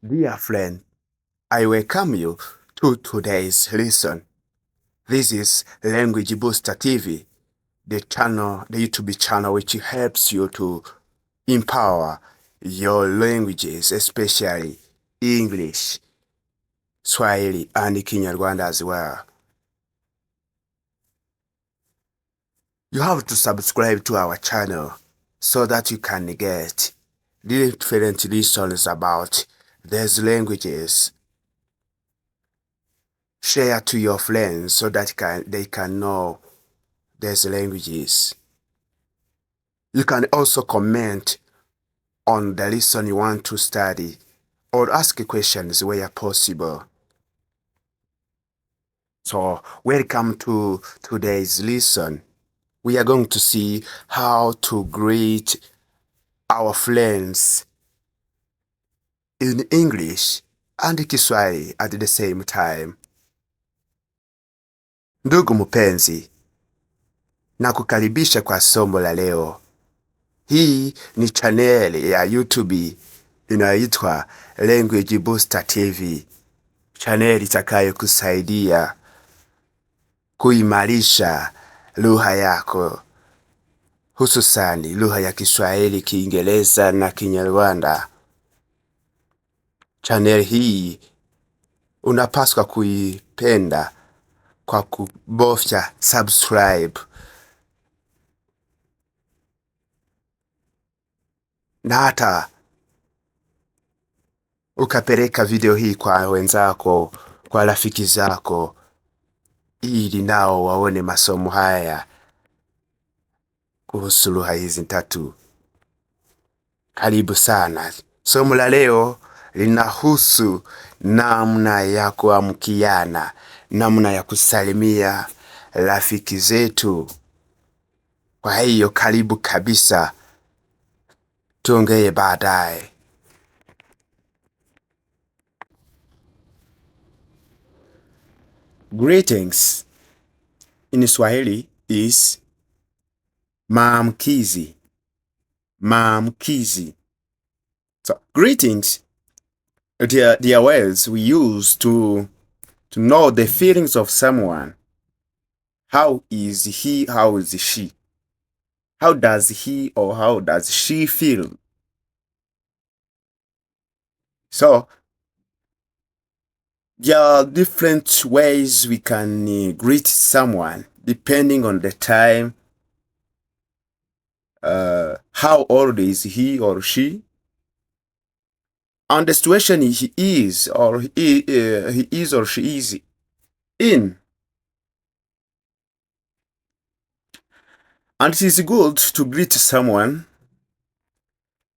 Dear friend, I welcome you to today's lesson. This is Language Booster TV, the YouTube channel which helps you to empower your languages, especially English, Swahili, and Kinyarwanda as well. You have to subscribe to our channel so that you can get different lessons about these languages. Share to your friends so that they can know these languages. You can also comment on the lesson you want to study or ask questions where possible. So, welcome to today's lesson. We are going to see how to greet our friends in English and Kiswahili at the same time. Ndugu mpenzi, nakukaribisha kwa somo la leo. Hii ni channel ya YouTube inaitwa Language Booster TV. Channel itakayo kusaidia kuimarisha lugha yako, hususani lugha ya Kiswahili, Kiingereza na Kinyarwanda. Channel hii unapaswa kuipenda kwa kubofya subscribe na hata ukapeleka video hii kwa wenzako, kwa rafiki zako, ili nao waone masomo haya kuhusu lugha hizi tatu. Karibu sana. Somo la leo linahusu namna ya kuamkiana, namna ya kusalimia rafiki zetu. Kwa hiyo karibu kabisa, tuongee baadaye. Greetings in Swahili is Maamkizi. Maamkizi. So, greetings, they are words we use to know the feelings of someone. How is he? How is she? How does he or how does she feel? So, there are different ways we can greet someone depending on the time. How old is he or she? And the situation he is or she is in. And it is good to greet someone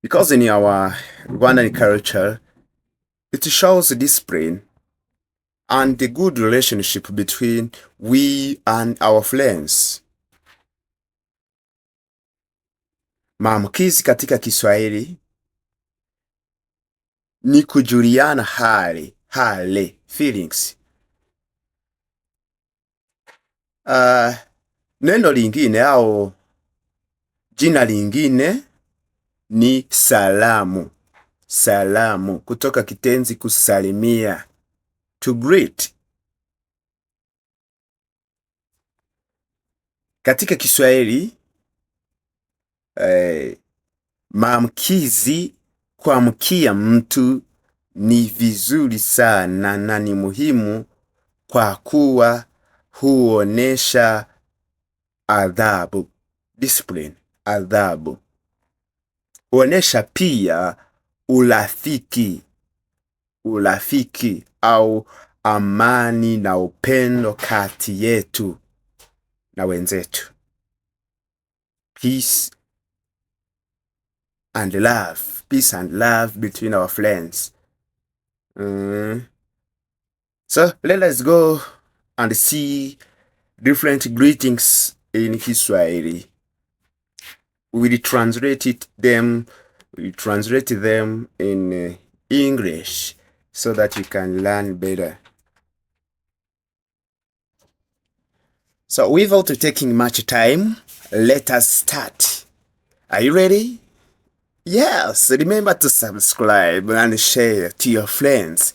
because in our Rwandan culture, it shows discipline and the good relationship between we and our friends. Maamkizi katika Kiswahili ni kujuliana hali, feelings. Neno lingine au jina lingine ni salamu. Salamu kutoka kitenzi kusalimia, to greet. Katika Kiswahili maamkizi, kuamkia mtu, ni vizuri sana na ni muhimu kwa kuwa huonesha adhabu, discipline, adhabu. Huonesha pia urafiki au amani na upendo kati yetu na wenzetu. Peace and love between our friends. So let us go and see different greetings in Kiswahili. We will translate them in English so that you can learn better. So without taking much time, let us start. Are you ready? Yes, remember to subscribe and share to your friends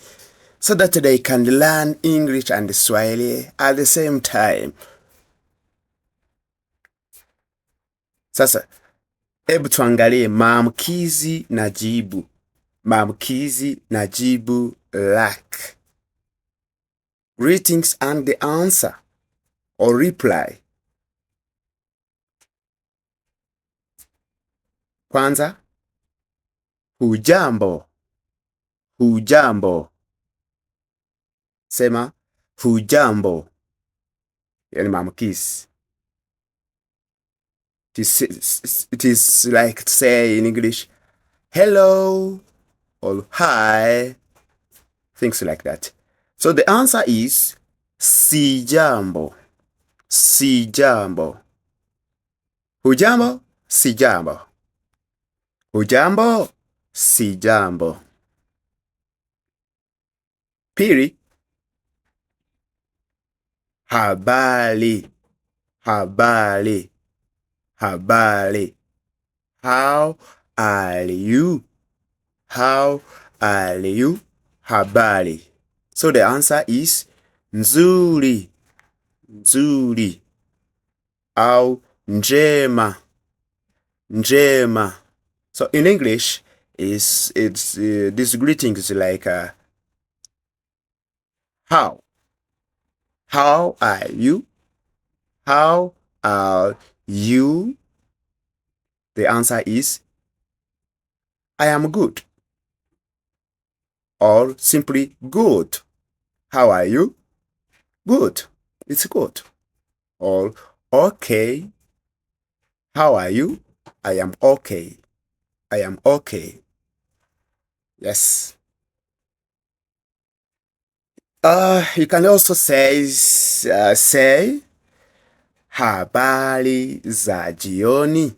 so that they can learn English and Swahili at the same time. Sasa, hebu tuangalie maamkizi na jibu. Maamkizi na jibu lake. Greetings and the answer or reply. Kwanza, hujambo. Hujambo. Sema, hujambo. Yani maamkizi. It is like to say in English, hello or hi, things like that. So the answer is sijambo. Sijambo. Hujambo? Sijambo. Hujambo? Sijambo. Pili, habari. Habari. Habari. How are you? How are you? Habari. So the answer is nzuri. Nzuri. Au njema. Njema. So in English, this greeting is like how. How are you? How are you? The answer is I am good. Or simply good. How are you? Good. It's good. Or okay. How are you? I am okay. I am okay. Yes. You can also say habari za jioni.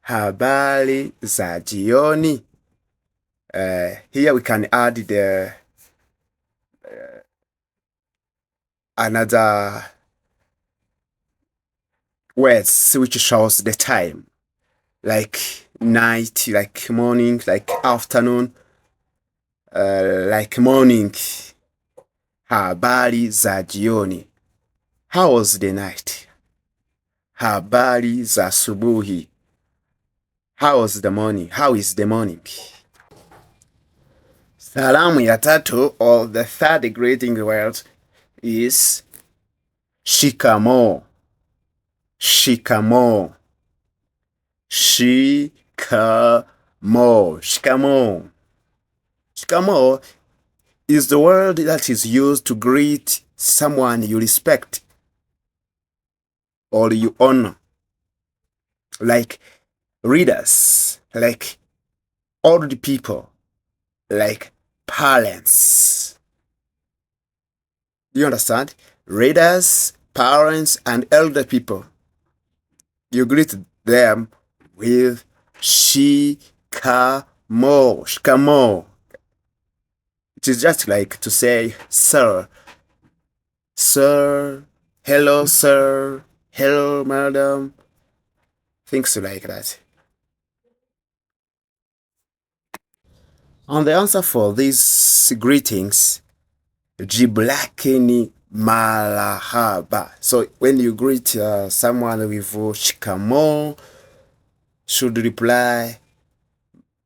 Habari za jioni. Here we can add the another words which shows the time, like night, like morning, like afternoon, like morning. Habari za jioni. How was the night? Habari za asubuhi. How was the morning? How is the morning? Salamu ya tatu, or the third greeting word, is shikamoo. Shikamoo. Shikamoo. Shikamoo. Shikamoo is the word that is used to greet someone you respect or you honor. Like readers, like old people, like parents. Do you understand? Readers, parents, and elder people. You greet them with shikamoo. Shikamoo. It is just like to say, sir. Sir. Hello, sir. Hello, madam. Things like that. And the answer for these greetings, jibu lake ni marahaba. So when you greet someone with shikamoo, should reply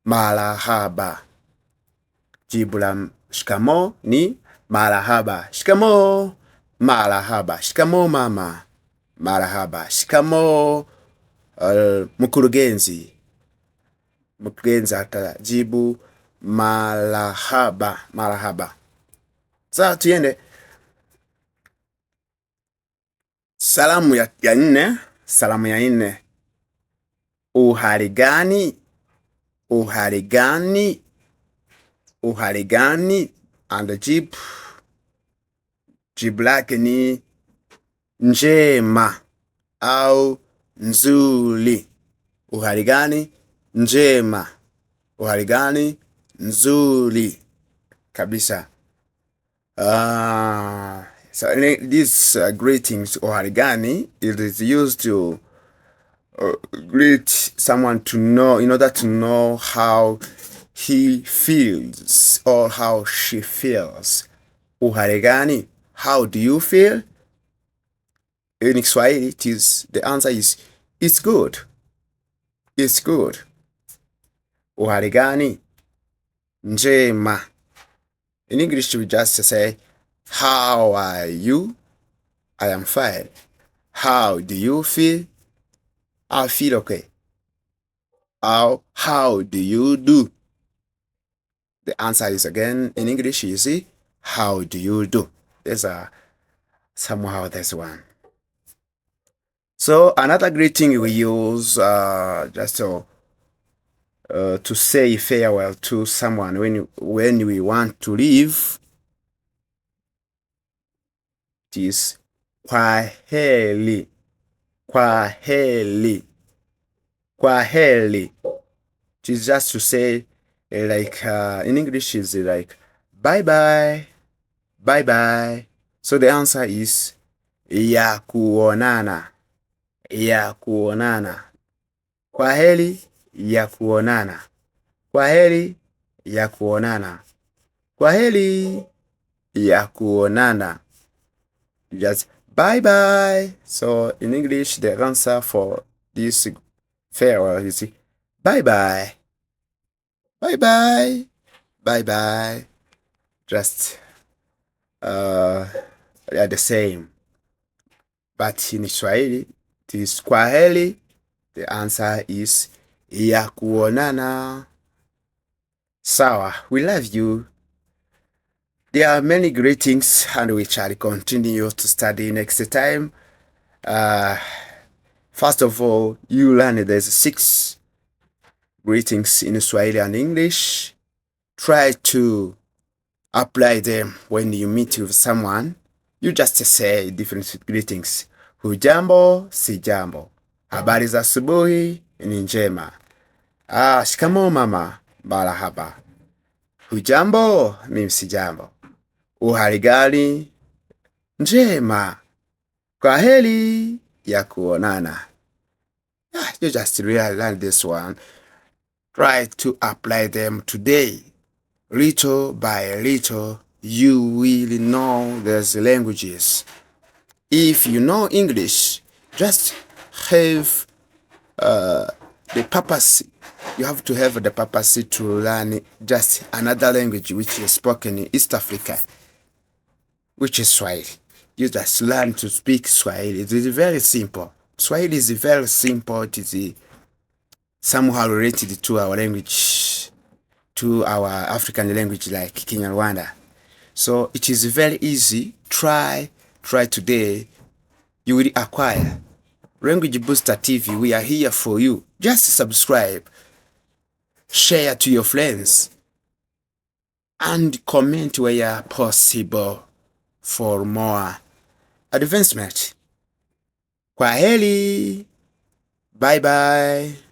marahaba. Jibu la shikamoo ni marahaba. Shikamoo, marahaba. Shikamoo mama, marahaba. Shikamoo mkurugenzi. Mkurugenzi atajibu marahaba. Marahaba. Sasa tuende salamu ya nne. Salamu ya nne. Uhali gani? Uhali gani? Uhali gani? And jibu lake ni njema au nzuri. Uhali gani? Njema. Uhali gani? Nzuri. Kabisa. So these greetings, uhali gani, it is used to greet someone to know, in order to know how he feels or how she feels. Uhali gani? How do you feel? In Swahili, the answer is it's good. It's good. Uhali gani? Njema. In English, we just say, how are you? I am fine. How do you feel? I feel okay. How do you do? The answer is again in English, you see, how do you do? There's this one. So another greeting we use just to say farewell to someone when we want to leave is kwaheri. Kwaheri. Kwaheri. It is just to say, like in English, is like bye bye, bye bye. So the answer is ya kuonana, ya kuonana. Kwaheri ya kuonana. Kwaheri ya kuonana. Kwaheri ya kuonana. Just bye bye. So in English, the answer for this farewell is bye bye. Bye bye. Bye bye. Just are the same. But in Swahili, it is kwaheri. The answer is ya kuonana. Sawa, we love you. There are many greetings and we shall continue to study next time. First of all, you learn there's 6 greetings in Swahili and English. Try to apply them when you meet with someone. You just say different greetings. Hujambo, si jambo. Habari za asubuhi, ni njema. Shikamoo mama, marahaba. Hujambo, mimi si jambo. Uhali gani? Njema. Kwaheri ya kuonana. You just really learn this one. Try to apply them today. Little by little, you will know these languages. If you know English, just have the purpose. You have to have the purpose to learn just another language which is spoken in East Africa, which is Swahili. You just learn to speak Swahili. It is very simple. Swahili is very simple. It is somehow related to our language, to our African language like Kinyarwanda. So it is very easy. Try today. You will acquire. Language Booster TV, we are here for you. Just subscribe, share to your friends, and comment where possible for more advancement. Kwaheri. Bye bye.